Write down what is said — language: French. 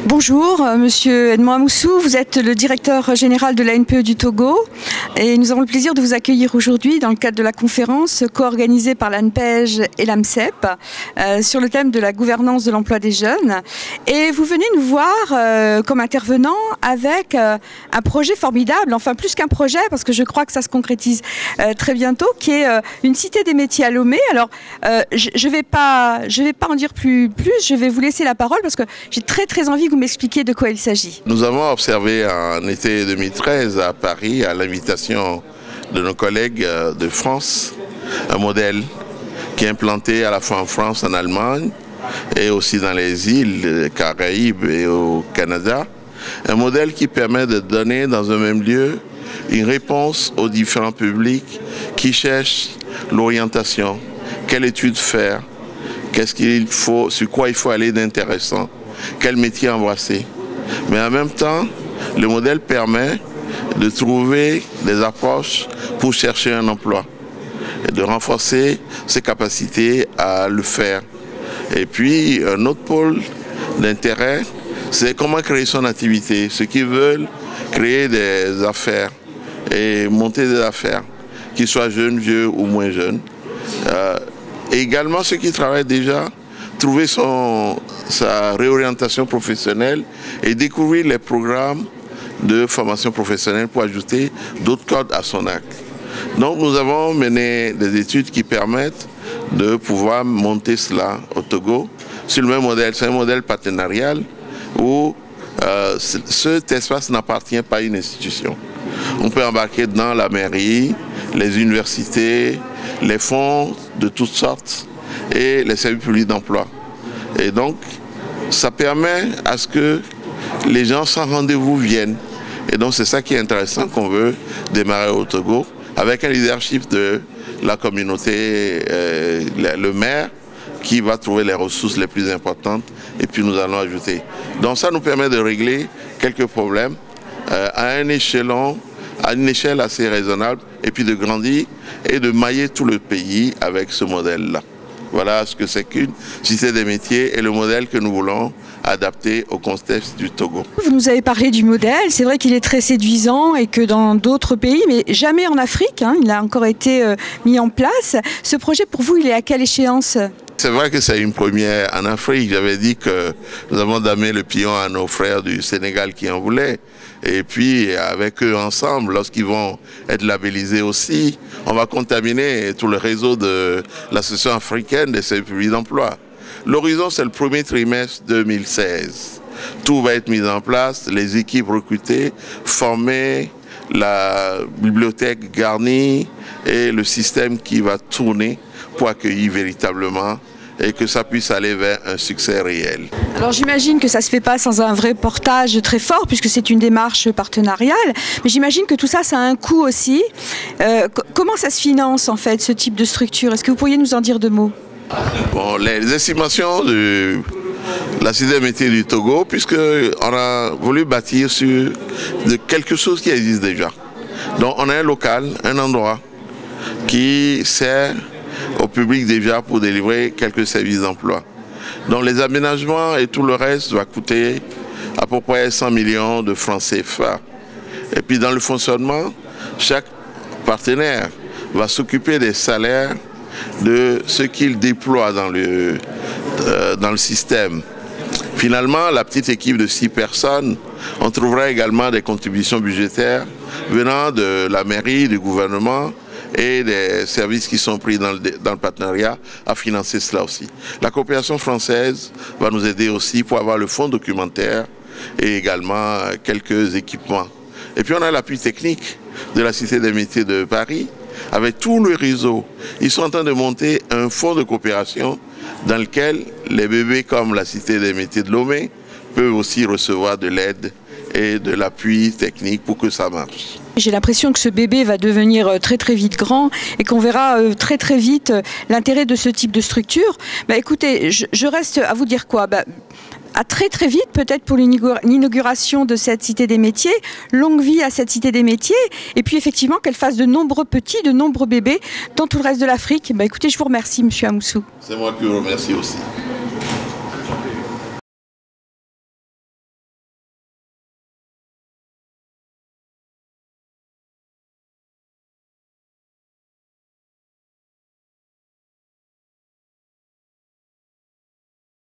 Bonjour, Monsieur Edmond Amoussou, vous êtes le directeur général de l'ANPE du Togo et nous avons le plaisir de vous accueillir aujourd'hui dans le cadre de la conférence co-organisée par l'ANPEJ et l'AMCEP sur le thème de la gouvernance de l'emploi des jeunes. Et vous venez nous voir comme intervenant avec un projet formidable, enfin plus qu'un projet parce que je crois que ça se concrétise très bientôt, qui est une cité des métiers à Lomé. Alors je vais pas en dire plus, je vais vous laisser la parole parce que j'ai très envie que vous m'expliquiez de quoi il s'agit. Nous avons observé en été 2013 à Paris, à l'invitation de nos collègues de France, un modèle qui est implanté à la fois en France, en Allemagne et aussi dans les îles Caraïbes et au Canada. Un modèle qui permet de donner dans un même lieu une réponse aux différents publics qui cherchent l'orientation, quelle étude faire, qu'est-ce qu'il faut, sur quoi il faut aller d'intéressant, quel métier embrasser. Mais en même temps, le modèle permet de trouver des approches pour chercher un emploi et de renforcer ses capacités à le faire. Et puis, un autre pôle d'intérêt, c'est comment créer son activité. Ceux qui veulent créer des affaires et monter des affaires, qu'ils soient jeunes, vieux ou moins jeunes. Et également ceux qui travaillent déjà, trouver sa réorientation professionnelle et découvrir les programmes de formation professionnelle pour ajouter d'autres cordes à son arc. Donc nous avons mené des études qui permettent de pouvoir monter cela au Togo sur le même modèle. C'est un modèle partenarial où cet espace n'appartient pas à une institution. On peut embarquer dans la mairie, les universités, les fonds de toutes sortes et les services publics d'emploi. Et donc, ça permet à ce que les gens sans rendez-vous viennent. Et donc, c'est ça qui est intéressant qu'on veut démarrer au Togo, avec un leadership de la communauté, le maire, qui va trouver les ressources les plus importantes, et puis nous allons ajouter. Donc ça nous permet de régler quelques problèmes à une échelle assez raisonnable, et puis de grandir et de mailler tout le pays avec ce modèle-là. Voilà ce que c'est qu'une cité des métiers et le modèle que nous voulons adapter au contexte du Togo. Vous nous avez parlé du modèle, c'est vrai qu'il est très séduisant et que dans d'autres pays, mais jamais en Afrique, il a encore été mis en place. Ce projet pour vous, il est à quelle échéance ? C'est vrai que c'est une première en Afrique. J'avais dit que nous avons damé le pion à nos frères du Sénégal qui en voulaient. Et puis, avec eux ensemble, lorsqu'ils vont être labellisés aussi, on va contaminer tout le réseau de l'Association africaine des services publics d'emploi. L'horizon, c'est le premier trimestre 2016. Tout va être mis en place, les équipes recrutées, formées, la bibliothèque garnie et le système qui va tourner pour accueillir véritablement et que ça puisse aller vers un succès réel. Alors j'imagine que ça ne se fait pas sans un vrai portage très fort puisque c'est une démarche partenariale, mais j'imagine que tout ça, ça a un coût aussi. Comment ça se finance en fait, ce type de structure? Est-ce que vous pourriez nous en dire deux mots? Bon, les estimations de la cité des métiers du Togo, puisqu'on a voulu bâtir sur quelque chose qui existe déjà. Donc on a un local, un endroit qui sert au public déjà pour délivrer quelques services d'emploi. Donc les aménagements et tout le reste va coûter à peu près 100 millions de francs CFA. Et puis dans le fonctionnement, chaque partenaire va s'occuper des salaires de ce qu'il déploie dans le système. Finalement, la petite équipe de 6 personnes, on trouvera également des contributions budgétaires venant de la mairie, du gouvernement et des services qui sont pris dans le partenariat à financer cela aussi. La coopération française va nous aider aussi pour avoir le fonds documentaire et également quelques équipements. Et puis on a l'appui technique de la Cité des métiers de Paris avec tout le réseau. Ils sont en train de monter un fonds de coopération dans lequel les bébés comme la Cité des métiers de Lomé peuvent aussi recevoir de l'aide et de l'appui technique pour que ça marche. J'ai l'impression que ce bébé va devenir très vite grand et qu'on verra très vite l'intérêt de ce type de structure. Écoutez, je reste à vous dire quoi ? À très vite, peut-être pour l'inauguration de cette cité des métiers, longue vie à cette cité des métiers, et puis effectivement qu'elle fasse de nombreux petits, de nombreux bébés dans tout le reste de l'Afrique. Écoutez, je vous remercie, Monsieur Amoussou. C'est moi qui vous remercie aussi.